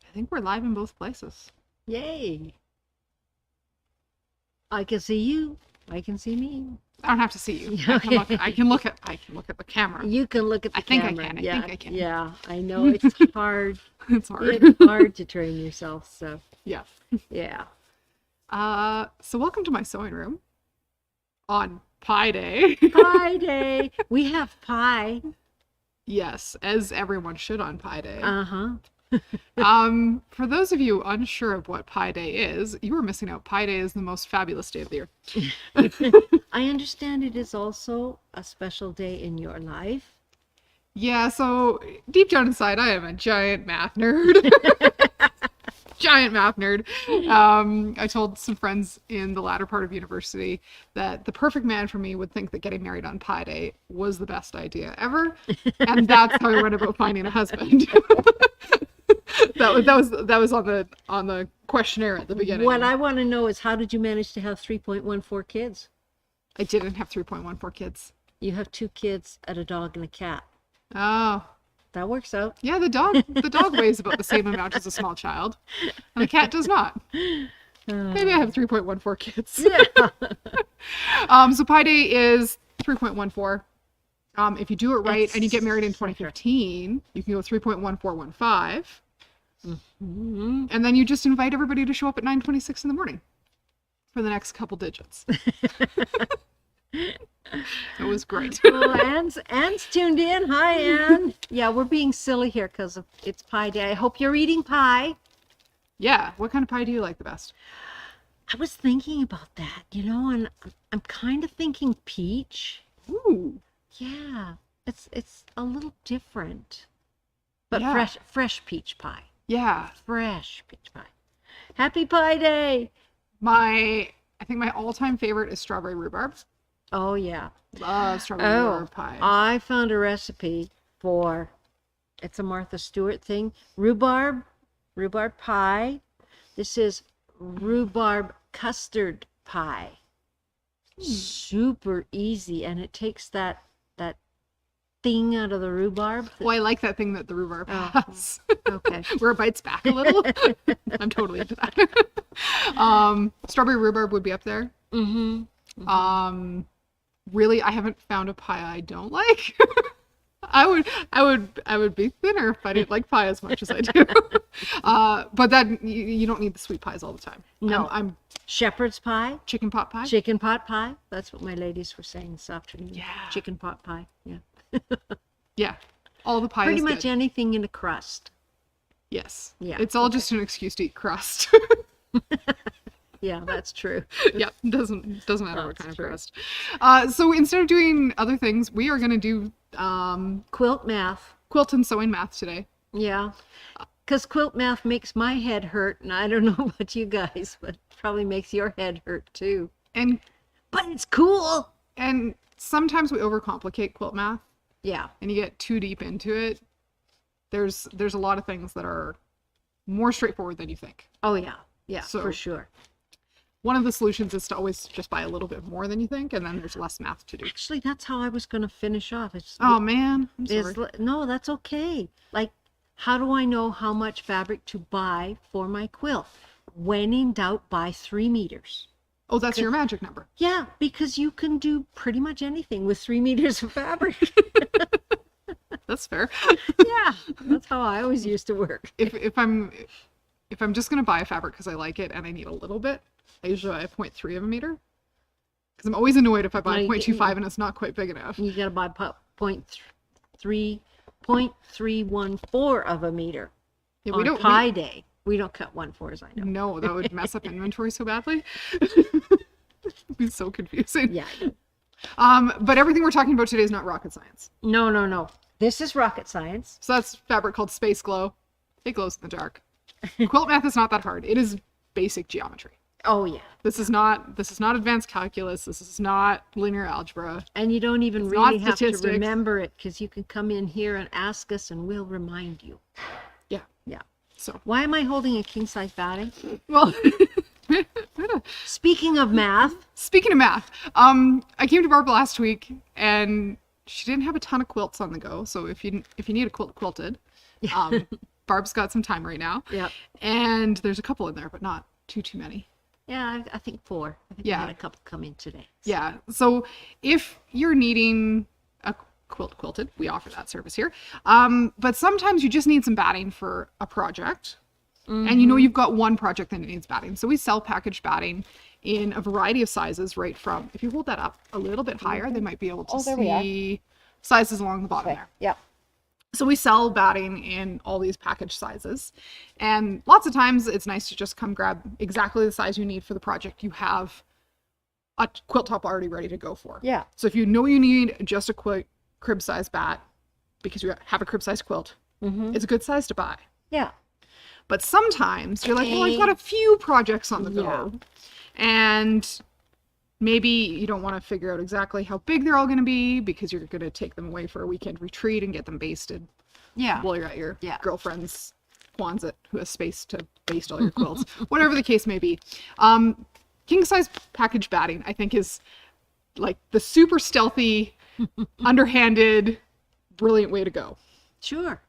I think we're live in both places. Yay. I can see you. I can see me. I don't have to see you. Okay. I can look at the camera. You can look at the I think camera. I can. I Yeah, think I can. Yeah, I know it's hard. It's hard. It's hard to train yourself, so Yeah. yeah. So welcome to my sewing room on Pi Day. Pie day. We have pie. Yes, as everyone should on Pi Day. Uh-huh. For those of you unsure of what Pi Day is, you are missing out. Pi Day is the most fabulous day of the year. I understand it is also a special day in your life. Yeah, so deep down inside, I am a giant math nerd. Giant math nerd. I told some friends in the latter part of university that the perfect man for me would think that getting married on Pi Day was the best idea ever, and that's how I went about finding a husband. that was on the questionnaire at the beginning. What I want to know is, how did you manage to have 3.14 kids? I didn't have 3.14 kids. You have 2 kids and a dog and a cat. Oh. That works out. Yeah, the dog weighs about the same amount as a small child, and the cat does not. Maybe I have 3.14 kids. Yeah. So Pi Day is 3.14. If you do it right and you get married in 2015, you can go 3.1415. Mm-hmm. And then you just invite everybody to show up at 9:26 in the morning for the next couple digits. It was great. Oh, Anne's tuned in. Hi, Anne. Yeah, we're being silly here because it's Pie Day. I hope you're eating pie. Yeah. What kind of pie do you like the best? I was thinking about that, and I'm kind of thinking peach. Ooh. Yeah, it's a little different, but Yeah. fresh peach pie. Yeah. Fresh peach pie. Happy Pie Day. I think my all-time favorite is strawberry rhubarb. Oh yeah. Love strawberry rhubarb pie. I found a recipe for, it's a Martha Stewart thing, rhubarb pie. This is rhubarb custard pie. Super easy, and it takes that thing out of the rhubarb. Well, I like that thing that the rhubarb has. Okay. Where it bites back a little. I'm totally into that. Strawberry rhubarb would be up there. Mm-hmm. Really, I haven't found a pie I don't like. I would be thinner if I didn't like pie as much as I do. But that you don't need the sweet pies all the time. No. I'm Shepherd's pie. chicken pot pie. Chicken pot pie. That's what my ladies were saying this afternoon. Yeah. Chicken pot pie. Yeah. Yeah, all the pie Pretty is much good. anything in a crust. Yes. Yeah, It's all just an excuse to eat crust. Yeah, that's true. Yeah, doesn't matter what That's kind true. of crust. So instead of doing other things, we are going to do Quilt math. quilt and sewing math today. Yeah. Because quilt math makes my head hurt, and I don't know about you guys, but it probably makes your head hurt too. And But it's cool. sometimes we overcomplicate quilt math Yeah. and you get too deep into it. There's a lot of things that are more straightforward than you think. Oh, yeah. Yeah, So- for sure. One of the solutions is to always just buy a little bit more than you think, and then there's less math to do. Actually, that's how I was going to finish off. Oh man, I'm sorry. No, that's okay. Like, how do I know how much fabric to buy for my quilt? When in doubt, buy 3 meters. Oh, that's your magic number. Yeah, because you can do pretty much anything with 3 meters of fabric. That's fair. Yeah, that's how I always used to work. If I'm just gonna buy a fabric because I like it and I need a little bit, I usually buy 0.3 of a meter. Because I'm always annoyed if I buy No, you 0.25 and it's not quite big enough. You got to buy 0.314 of a meter Yeah, on Pi Day. We don't cut 1/4s, I know. No, that would mess up inventory so badly. It'd be so confusing. Yeah, I know. But everything we're talking about today is not rocket science. No. This is rocket science. So that's fabric called Space Glow. It glows in the dark. Quilt math is not that hard. It is basic geometry. Oh, yeah. This is not advanced calculus. This is not linear algebra. And you don't even It's not really have to statistics. remember it, because you can come in here and ask us and we'll remind you. Yeah. Yeah. So, Why am I holding a king-size batting? well, Speaking of math, speaking of math, I came to Barb last week and she didn't have a ton of quilts on the go. So if you need a quilt quilted, Barb's got some time right now. Yep. And there's a couple in there, but not too many. Yeah, I think 4. I think we Yeah. had a couple come in today. Yeah. So if you're needing a quilt quilted, we offer that service here. But sometimes you just need some batting for a project. And you know you've got one project that needs batting. So we sell packaged batting in a variety of sizes, right from, if you hold that up a little bit higher, they might be able to Oh, there we are. see sizes along the bottom there. Yep. So we sell batting in all these package sizes. And lots of times it's nice to just come grab exactly the size you need for the project. You have a quilt top already ready to go for. Yeah. So if you know you need just a quick crib size bat because you have a crib size quilt, it's a good size to buy. Yeah. But sometimes you're like, well, I've got a few projects on the go. And maybe you don't want to figure out exactly how big they're all going to be because you're going to take them away for a weekend retreat and get them basted Yeah. while you're at your Yeah. girlfriend's Quonset who has space to baste all your quilts. Whatever the case may be. King size package batting, I think, is like the super stealthy, underhanded, brilliant way to go. Sure.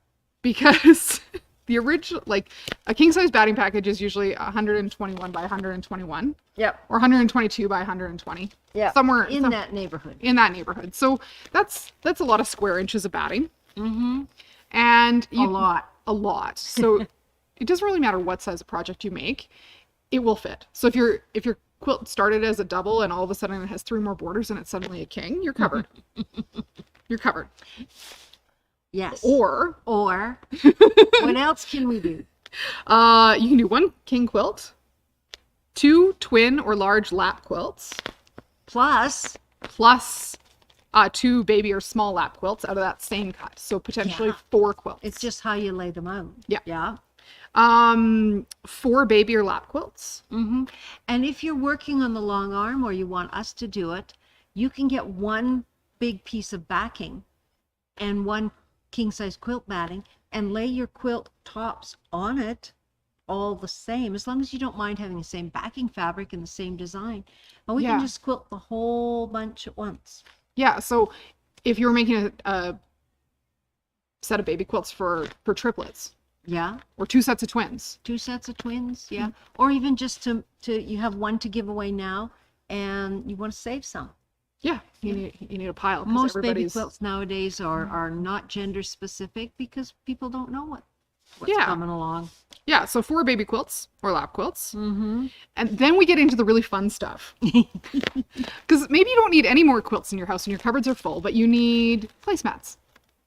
Because the original, like a king size batting package is usually 121 by 121 Yep. or 122 by 120. Yeah. Somewhere in that neighborhood. in that neighborhood. So that's a lot of square inches of batting. Mm-hmm. And A lot. a lot. So it doesn't really matter what size of project you make, it will fit. So if your quilt started as a double and all of a sudden it has 3 more borders and it's suddenly a king, you're covered. You're covered. Yes. Or what else can we do? you can do 1 king quilt, 2 twin or large lap quilts, Plus, plus 2 baby or small lap quilts out of that same cut. So potentially Yeah. 4 quilts. it's just how you lay them out. Yeah. Yeah. 4 baby or lap quilts. Mm-hmm. And if you're working on the long arm or you want us to do it, you can get 1 big piece of backing and 1 king size quilt batting and lay your quilt tops on it all the same, as long as you don't mind having the same backing fabric and the same design. And we Yeah. can just quilt the whole bunch at once. Yeah, so if you were making a set of baby quilts for triplets Yeah. or 2 sets of twins. 2 sets of twins. Yeah. Or even just to you have 1 to give away now and you want to save some. Yeah, you need a pile. 'Cause Most baby everybody's- quilts nowadays are not gender specific because people don't know what's Yeah. coming along. Yeah, so 4 baby quilts or lap quilts. Mm-hmm. And then we get into the really fun stuff. Because maybe you don't need any more quilts in your house and your cupboards are full, but you need placemats.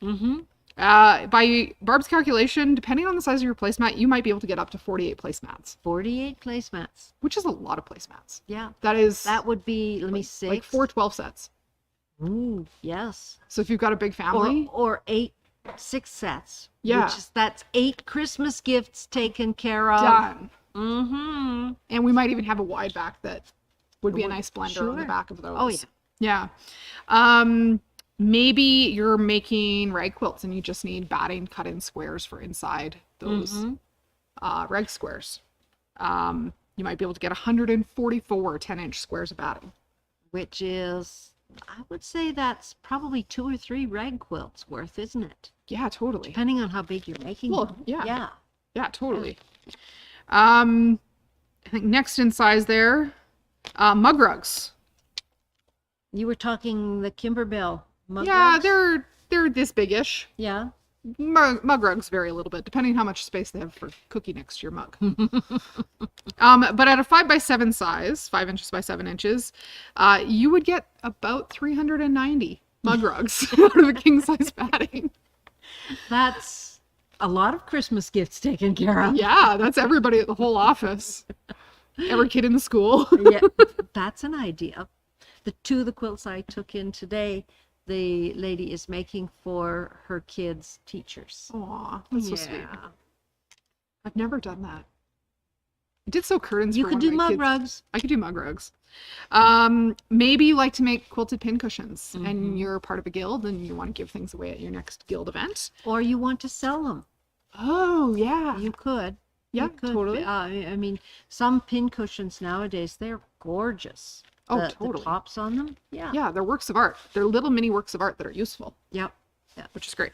Mm-hmm. By Barb's calculation, depending on the size of your placemat, you might be able to get up to 48 placemats, 48 placemats. which is a lot of placemats. Yeah. That is That would be, let me see. like 4 12 sets. Ooh, yes. So if you've got a big family, Or 6 sets. Yeah. That's 8 Christmas gifts taken care of. done. Mm-hmm. And we might even have a wide back that would be a nice blender on the Sure. back of those. Oh, yeah. Yeah. Maybe you're making rag quilts and you just need batting cut in squares for inside those Mm-hmm. rag squares. You might be able to get 144 10-inch squares of batting. Which is, I would say that's probably 2 or 3 rag quilts worth, isn't it? Yeah, totally. Depending on how big you're making Well, them. yeah. Yeah. Yeah, totally. I think next in size there, mug rugs. You were talking the Kimberbell mug Yeah, rugs? they're this big-ish. Yeah. Mug rugs vary a little bit depending how much space they have for cookie next to your mug. But at a 5 by 7 size, 5 inches by 7 inches, you would get about 390 mug rugs out of a king size batting. That's a lot of Christmas gifts taken care of. Yeah, that's everybody at the whole office. Every kid in the school. Yeah, that's an idea. The 2 of the quilts I took in today, the lady is making for her kids' teachers. Aw, that's so sweet. I've never done that. I did sew curtains. You for could one do of my mug kids. rugs. I could do mug rugs. Maybe you like to make quilted pincushions and you're part of a guild and you want to give things away at your next guild event. Or you want to sell them. Oh, yeah. You could. Yeah, You could. totally. I mean, some pin cushions nowadays, they're gorgeous. Oh, The totally. tops on them. Yeah. Yeah, they're works of art. They're little mini works of art that are useful, Yep. which is great.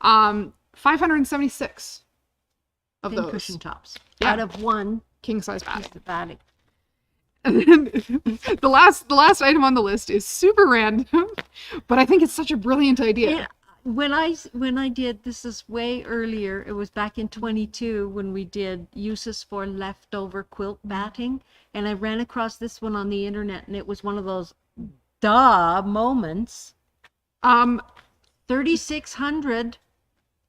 576 of 10 those. cushion tops Yeah. out of one King size batting. piece of batting. And then the last item on the list is super random, but I think it's such a brilliant idea. Yeah, when I did, this is way earlier. It was back in 22 when we did uses for leftover quilt batting, and I ran across this one on the internet, and it was one of those duh moments. 3,600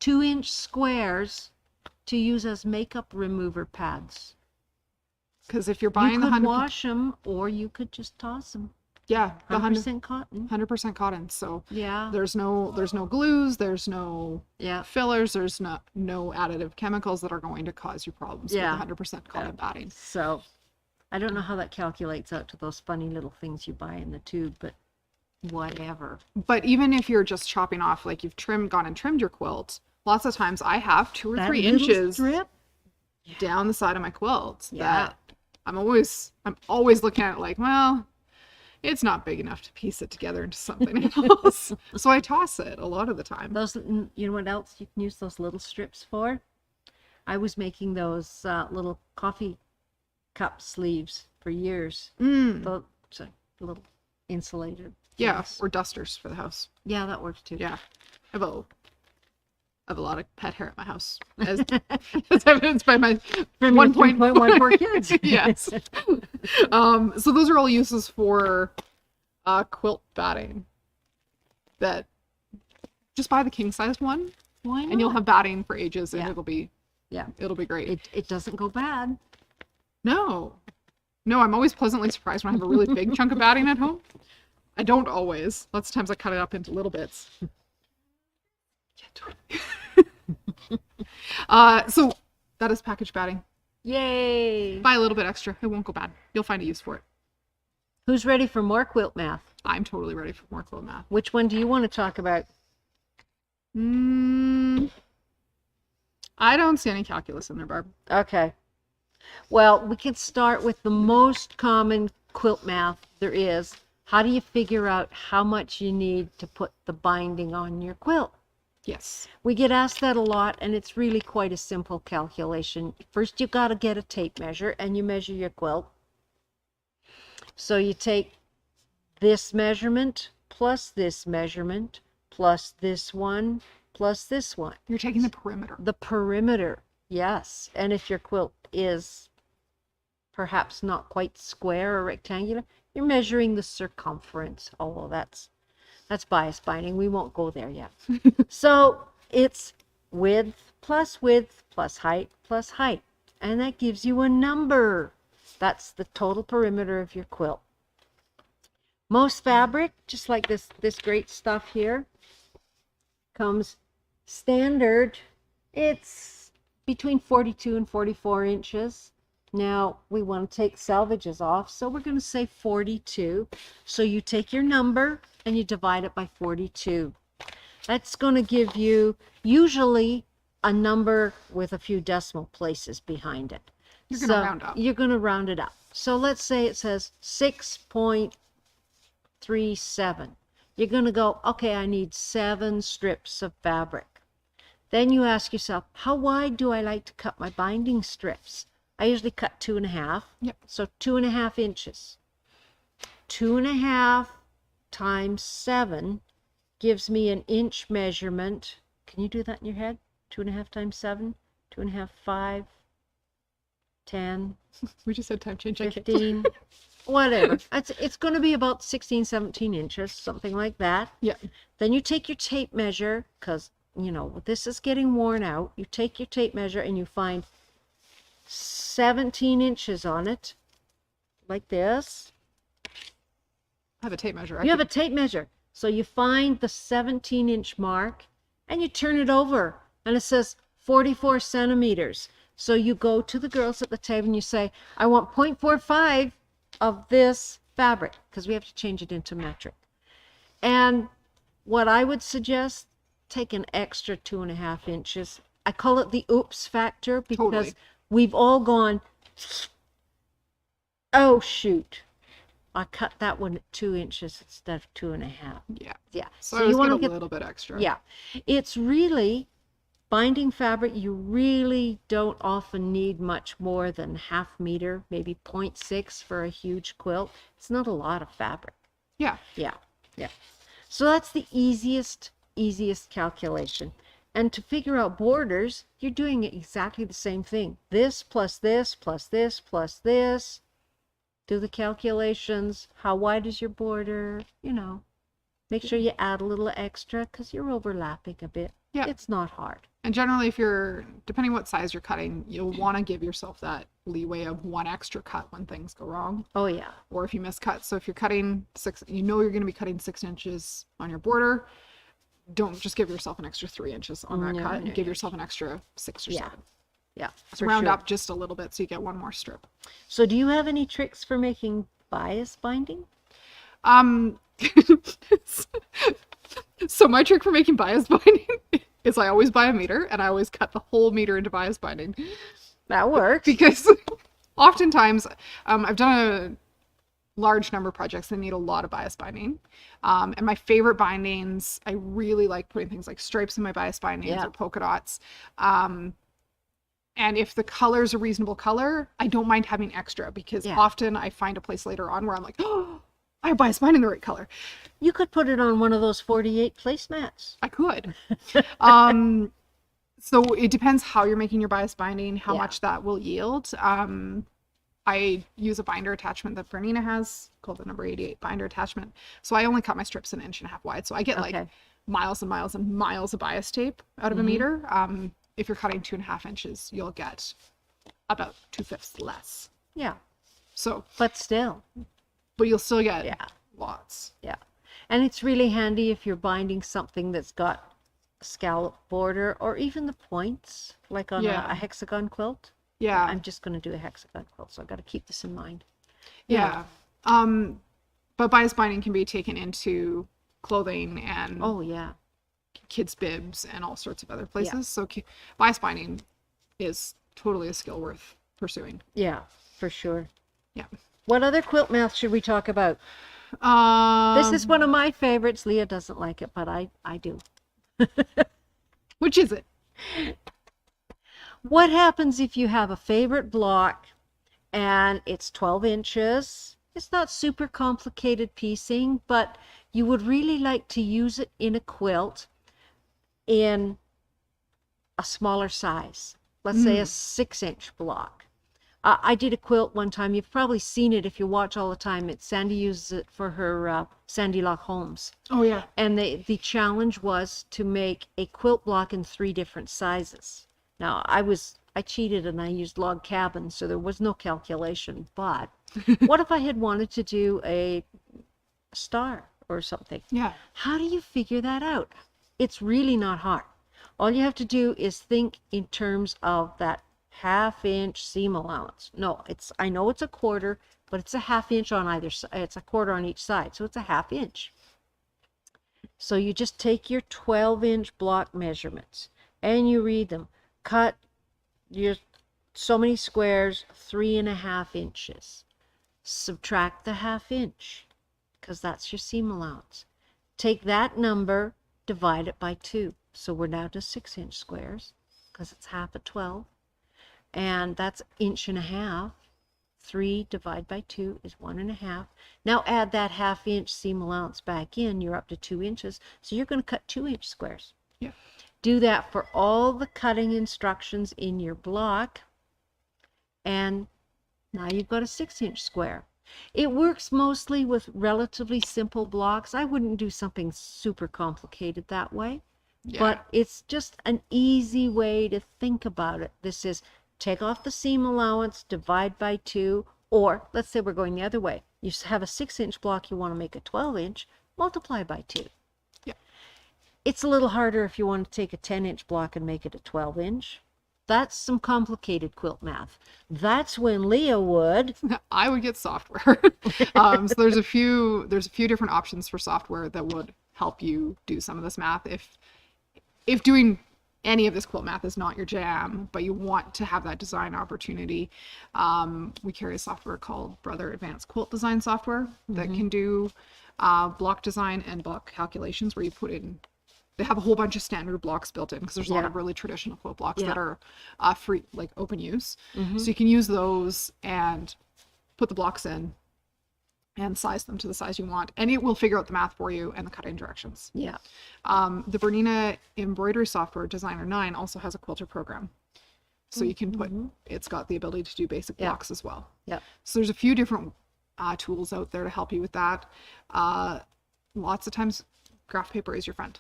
2-inch squares to use as makeup remover pads. Because if you're You buying the could 100, wash them, or you could just toss them. yeah, the 100% cotton. 100% cotton. So Yeah, there's no glues, there's no yeah. fillers, there's no additive chemicals that are going to cause you problems Yeah. with 100% cotton batting. So, I don't know how that calculates out to those funny little things you buy in the tube, but whatever. But even if you're just chopping off, like you've gone and trimmed your quilt, lots of times I have 2 or That 3 little inches strip? down the side of my quilt Yeah. that I'm always looking at it like, well, it's not big enough to piece it together into something else. So I toss it a lot of the time. Those, you know what else you can use those little strips for? I was making those little coffee cup sleeves for years. Those little insulated. Yeah, things. or dusters for the house. Yeah, that works too. Yeah. I have a lot of pet hair at my house, as evidenced by my From 1.14 kids. Yes. So those are all uses for quilt batting. That just buy the king size one, Why not? and you'll have batting for ages, and Yeah. it'll be great. It doesn't go bad. No, I'm always pleasantly surprised when I have a really big chunk of batting at home. I don't always. Lots of times I cut it up into little bits. So that is package batting. Yay! Buy a little bit extra. It won't go bad. You'll find a use for it. Who's ready for more quilt math? I'm totally ready for more quilt math. Which one do you want to talk about? I don't see any calculus in there, Barb. Okay. Well, we can start with the most common quilt math there is. How do you figure out how much you need to put the binding on your quilt? Yes. We get asked that a lot, and it's really quite a simple calculation. First, you got to get a tape measure, and you measure your quilt. So you take this measurement plus this measurement plus this one plus this one. You're taking the perimeter. The perimeter, yes. And if your quilt is perhaps not quite square or rectangular, you're measuring the circumference. Oh, that's bias binding. We won't go there yet. So it's width plus height plus height. And that gives you a number. That's the total perimeter of your quilt. Most fabric, just like this great stuff here, comes standard. It's between 42 and 44 inches. Now we want to take selvages off, so we're going to say 42. So you take your number and you divide it by 42. That's going to give you usually a number with a few decimal places behind it. You're going to round up. You're going to round it up. So let's say it says 6.37. You're going to go, okay, I need 7 strips of fabric. Then you ask yourself, how wide do I like to cut my binding strips? I usually cut 2.5. Yep. So 2.5 inches. 2.5 times 7 gives me an inch measurement. Can you do that in your head? 2.5 times 7? 2.5, 5, 10, We just had time change. I can't. 15, whatever. It's going to be about 16, 17 inches, something like that. Yeah. Then you take your tape measure, because, you know, this is getting worn out. You take your tape measure and you find 17 inches on it, like this. I have a tape measure. You have a tape measure. So you find the 17-inch mark and you turn it over and it says 44 centimeters. So you go to the girls at the table and you say, I want 0.45 of this fabric, because we have to change it into metric. And what I would suggest, take an extra 2.5 inches. I call it the oops factor, because Totally. we've all gone, oh shoot, I cut that one at 2 inches instead of 2.5. Yeah. Yeah. So I was you want getting to a little bit extra. yeah. It's really Binding fabric, you really don't often need much more than ½ meter, maybe 0.6 for a huge quilt. It's not a lot of fabric. Yeah. Yeah, yeah. So that's the easiest calculation. And to figure out borders, you're doing exactly the same thing. This plus this plus this plus this. Do the calculations. How wide is your border? You know, make sure you add a little extra because you're overlapping a bit. Yeah. It's not hard. And generally, if you're, depending what size you're cutting, you'll want to give yourself that leeway of one extra cut when things go wrong. Oh, yeah. Or if you miscut. So if you're cutting you know you're going to be cutting 6 inches on your border, don't just give yourself an extra 3 inches on that cut. And give yourself an extra 6 or 7. Yeah. So round up just a little bit so you get one more strip. So do you have any tricks for making bias binding? So my trick for making bias binding is I always buy a meter and I always cut the whole meter into bias binding. That works. Because oftentimes I've done a large number of projects that need a lot of bias binding. And my favorite bindings, I really like putting things like stripes in my bias bindings or polka dots. And if the color is a reasonable color, I don't mind having extra because often I find a place later on where I'm like, oh, I have bias binding the right color. You could put it on one of those 48 placemats. I could. So it depends how you're making your bias binding, how much that will yield. I use a binder attachment that Bernina has called the number 88 binder attachment. So I only cut my strips 1.5 inches wide. So I get like miles and miles and miles of bias tape out of a meter. If you're cutting 2.5 inches, you'll get about 2/5 less. Yeah. So, but still. But you'll still get lots. Yeah. And it's really handy if you're binding something that's got a scallop border or even the points, like on a hexagon quilt. Yeah. I'm just going to do a hexagon quilt, so I've got to keep this in mind. Yeah. But bias binding can be taken into clothing and kids' bibs and all sorts of other places. So bias binding is totally a skill worth pursuing. Yeah, for sure. Yeah. What other quilt math should we talk about? This is one of my favorites. Leah doesn't like it, but I do. Which is it? What happens if you have a favorite block and it's 12 inches? It's not super complicated piecing, but you would really like to use it in a quilt in a smaller size. Let's say a 6-inch block. I did a quilt one time. You've probably seen it if you watch all the time. Sandy uses it for her Sandy Lock Holmes. Oh, yeah. And the challenge was to make a quilt block in 3 different sizes. Now, I cheated and I used log cabin, so there was no calculation. But what if I had wanted to do a star or something? Yeah. How do you figure that out? It's really not hard. All you have to do is think in terms of that ½ inch seam allowance. No, I know it's a quarter, but it's a ½ inch on either side. It's a quarter on each side, so it's a ½ inch. So you just take your 12-inch block measurements and you read them. Cut your so many squares, 3.5 inches. Subtract the ½ inch because that's your seam allowance. Take that number, divide it by 2. So we're now to 6-inch squares because it's half of 12. And that's 1.5 inches. 3 divided by 2 is 1.5. Now add that ½ inch seam allowance back in. You're up to 2 inches. So you're going to cut 2-inch squares. Yeah. Do that for all the cutting instructions in your block. And now you've got a 6-inch square. It works mostly with relatively simple blocks. I wouldn't do something super complicated that way. Yeah. But it's just an easy way to think about it. This is take off the seam allowance, divide by 2, or let's say we're going the other way. You have a 6-inch block, you want to make a 12-inch, multiply by 2. Yeah. It's a little harder if you want to take a 10-inch block and make it a 12-inch. That's some complicated quilt math. That's when Leah would. I would get software. So there's a few different options for software that would help you do some of this math. If doing any of this quilt math is not your jam, but you want to have that design opportunity, we carry a software called Brother Advanced Quilt Design Software that can do block design and block calculations where you put in they have a whole bunch of standard blocks built in because there's a lot Yeah. of really traditional quilt blocks Yeah. that are free, like open use. Mhm. So you can use those and put the blocks in and size them to the size you want, and it will figure out the math for you and the cutting directions. Yeah. The Bernina embroidery software Designer 9 also has a quilter program. So you can put, it's got the ability to do basic Yeah. blocks as well. Yeah. So there's a few different tools out there to help you with that. Lots of times graph paper is your friend.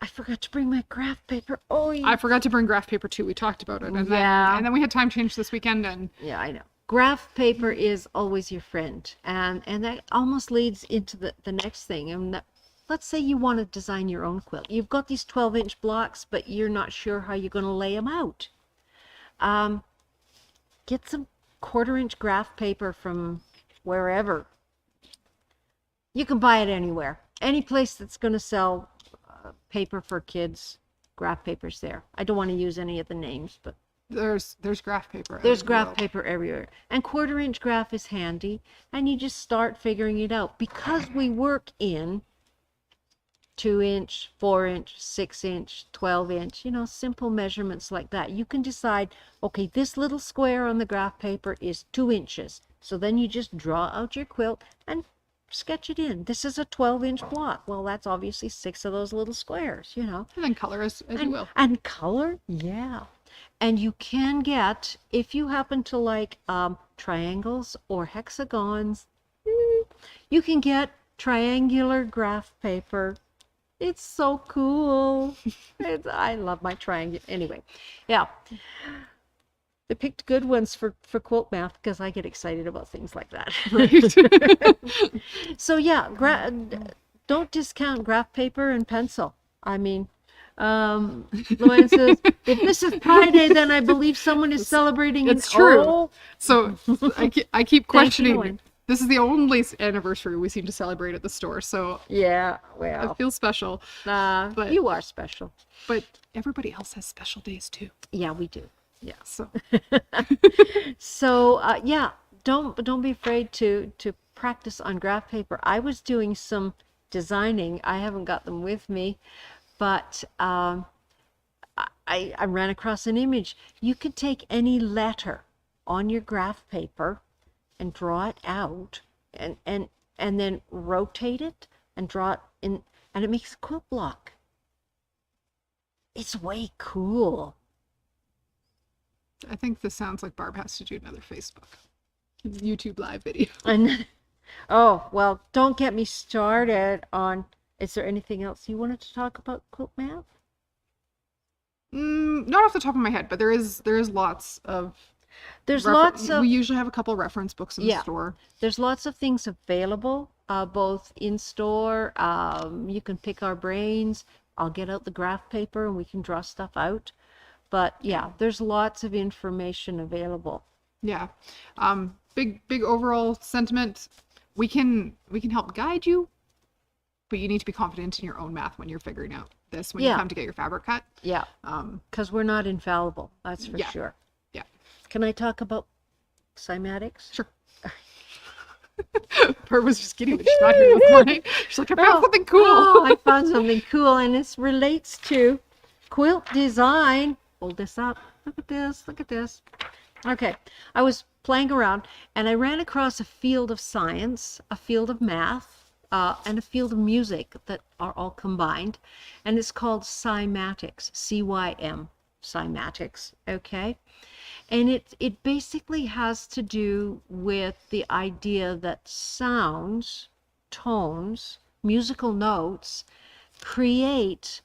I forgot to bring my graph paper. Oh, I forgot to bring graph paper too. We talked about it. And Yeah. then we had time change this weekend, and yeah, I know. Graph paper is always your friend, and that almost leads into the next thing. And let's say you want to design your own quilt. You've got these 12-inch blocks, but you're not sure how you're going to lay them out. Get some 1/4-inch graph paper from wherever. You can buy it anywhere. Any place that's going to sell paper for kids, graph paper's there. I don't want to use any of the names, but there's graph paper. there's everywhere. graph paper everywhere. And 1/4-inch graph is handy, and you just start figuring it out. Because we work in 2-inch, 4-inch, 6-inch, 12-inch, simple measurements like that. You can decide, okay, this little square on the graph paper is 2 inches. So then you just draw out your quilt and sketch it in. This is a 12-inch block. Well, that's obviously 6 of those little squares, And then color as you will. And color, yeah. And you can get, if you happen to like triangles or hexagons, you can get triangular graph paper. It's so cool. I love my triangle. Anyway, yeah. They picked good ones for quilt math because I get excited about things like that. Right. So yeah, don't discount graph paper and pencil. I mean, Luann says, if this is Pi Day, then I believe someone is celebrating. It's true. Oh, So I keep Thank you, questioning. Lauren. This is the only anniversary we seem to celebrate at the store, so yeah, it well, feels special. But- you are special. But everybody else has special days too. Yeah, we do. Yeah. So So yeah, don't be afraid to practice on graph paper. I was doing some designing. I haven't got them with me, but I ran across an image. You could take any letter on your graph paper and draw it out, and then rotate it and draw it in, and it makes a quilt block. It's way cool. I think this sounds like Barb has to do another Facebook, YouTube live video. And oh, well, don't get me started on, is there anything else you wanted to talk about quilt math? Not off the top of my head, but there is lots of. There's lots of We usually have a couple reference books in the store. there's lots of things available, both in store. You can pick our brains. I'll get out the graph paper and we can draw stuff out. But yeah, there's lots of information available. Yeah. Big overall sentiment. We can help guide you, but you need to be confident in your own math when you're figuring out this, when you Yeah. come to get your fabric cut. Yeah, because we're not infallible, that's for Yeah. sure. Yeah. Can I talk about cymatics? Sure. Barb was just kidding, but she's not here this morning. She's like, I found something cool. Oh, I found something cool, and this relates to quilt design. Hold this up. Look at this. Look at this. Okay. I was playing around, and I ran across a field of science, a field of math, and a field of music that are all combined, and it's called cymatics. C-Y-M. Cymatics. Okay. And it basically has to do with the idea that sounds, tones, musical notes create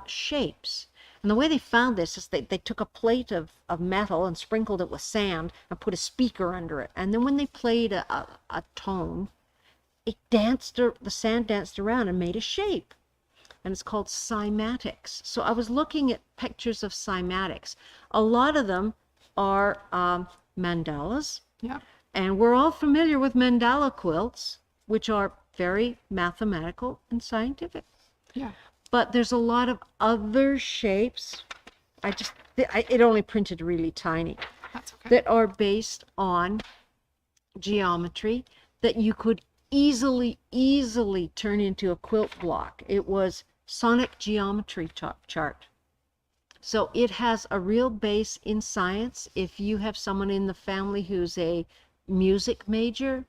shapes. And the way they found this is they took a plate of metal and sprinkled it with sand and put a speaker under it. And then when they played a tone, the sand danced around and made a shape. And it's called cymatics. So I was looking at pictures of cymatics. A lot of them are mandalas. Yeah. And we're all familiar with mandala quilts, which are very mathematical and scientific. Yeah. But there's a lot of other shapes. It only printed really tiny, That's okay. that are based on geometry that you could easily turn into a quilt block. It was sonic geometry chart. So it has a real base in science. If you have someone in the family who's a music major,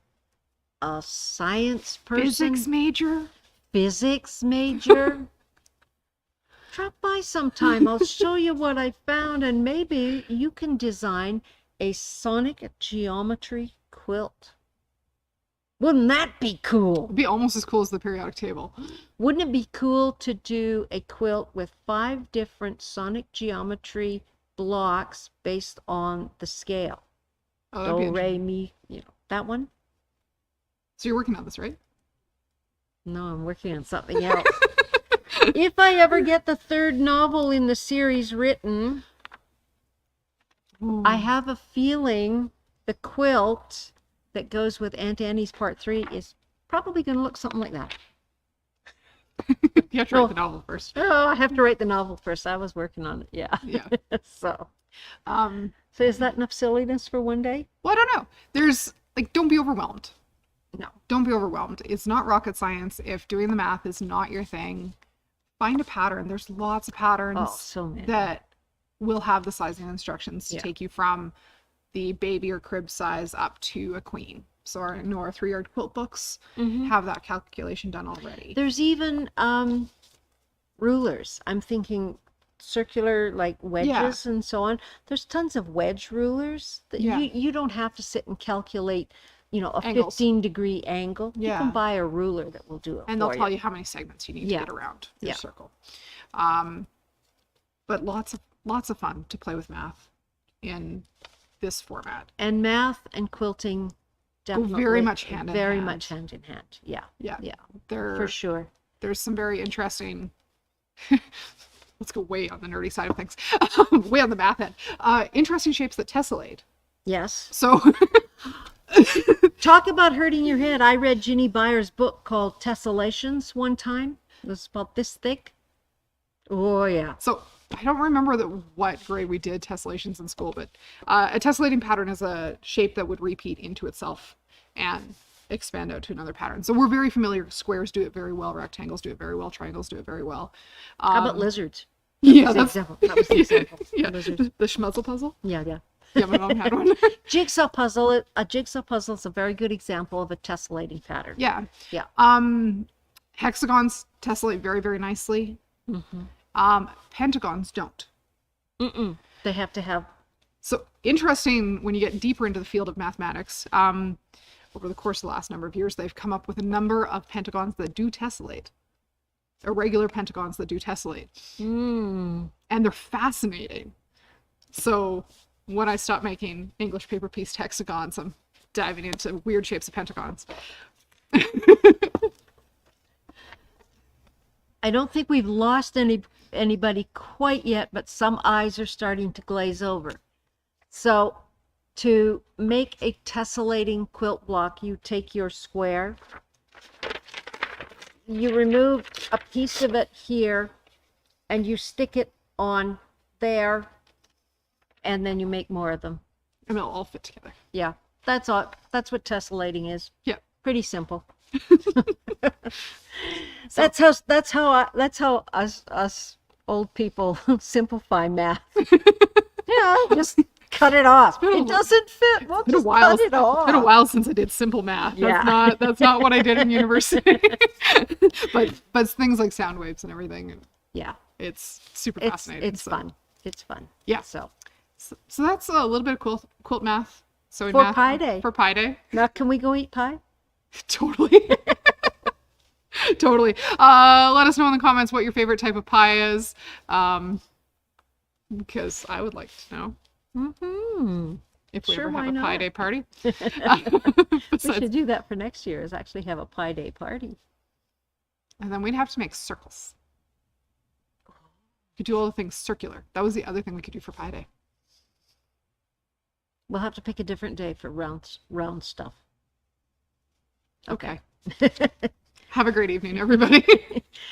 a science person, Physics major. physics major, drop by sometime. I'll show you what I found, and maybe you can design a sonic geometry quilt. Wouldn't that be cool? It'd be almost as cool as the periodic table. Wouldn't it be cool to do a quilt with 5 different sonic geometry blocks based on the scale? Oh, that'd be Do, interesting. re, mi, that one? So you're working on this, right? No, I'm working on something else. If I ever get the 3rd novel in the series written, I have a feeling the quilt that goes with Aunt Annie's Part 3 is probably going to look something like that. You have to write the novel first. Oh, I have to write the novel first. I was working on it. Yeah. Yeah. So Um, is that enough silliness for one day? well, I don't know. There's like, don't be overwhelmed. No. Don't be overwhelmed. It's not rocket science. If doing the math is not your thing, find a pattern. There's lots of patterns Oh, so many. that will have the sizing instructions to Yeah. take you from the baby or crib size up to a queen. So our Nora 3-yard quilt books Mhm. have that calculation done already. There's even rulers. I'm thinking circular, like wedges and so on. There's tons of wedge rulers that Yeah. you don't have to sit and calculate, a Angles. 15-degree angle. You Yeah. can buy a ruler that will do it And for they'll tell you. you how many segments you need Yeah. to get around your Yeah. circle. But lots of fun to play with math in this format. And math and quilting definitely very much hand in very hand. much hand in hand. Yeah, Yeah. yeah, There, for sure. there's some very interesting let's go way on the nerdy side of things. Way on the math end. Interesting shapes that tessellate. Yes. So Talk about hurting your head. I read Ginny Byer's book called Tessellations one time. It was about this thick. Oh, yeah. So I don't remember what grade we did tessellations in school, but a tessellating pattern is a shape that would repeat into itself and expand out to another pattern. So we're very familiar. Squares do it very well. Rectangles do it very well. Triangles do it very well. How about lizards? Yeah, That was the example. That was the example. yeah. Lizards. The schmuzzle puzzle. Yeah, yeah. Yeah, my mom had one. Jigsaw puzzle. A jigsaw puzzle is a very good example of a tessellating pattern. Yeah. Yeah. Hexagons tessellate very, very nicely. Pentagons don't. Mm-mm. They have to have. So interesting when you get deeper into the field of mathematics. Over the course of the last number of years, they've come up with a number of pentagons that do tessellate, irregular pentagons that do tessellate, and they're fascinating. So when I stop making English paper pieced hexagons, I'm diving into weird shapes of pentagons. I don't think we've lost anybody quite yet, but some eyes are starting to glaze over. So to make a tessellating quilt block, you take your square, you remove a piece of it here, and you stick it on there, and then you make more of them. And they'll all fit together. Yeah, that's all. That's what tessellating is. Yeah. Pretty simple. That's how us old people simplify math. Yeah, just cut it off. been a It doesn't fit. We'll It's just cut it off. It's been a while since I did simple math. Yeah. That's not what I did in university. but things like sound waves and everything, Yeah, it's super it's fascinating. it's So, fun. It's fun. Yeah. So So that's a little bit of quilt math. So in For math, Pi Day. For Pi Day. now, can we go eat pie? Totally. Totally. Let us know in the comments what your favorite type of pie is. Because I would like to know Mm-hmm. if we Sure, ever why have a Pi not? Day party. We Besides, should do that for next year. Is actually have a pie day party. and then we'd have to make circles. We could do all the things circular. That was the other thing we could do for Pi Day. We'll have to pick a different day for round stuff. Okay. Have a great evening, everybody.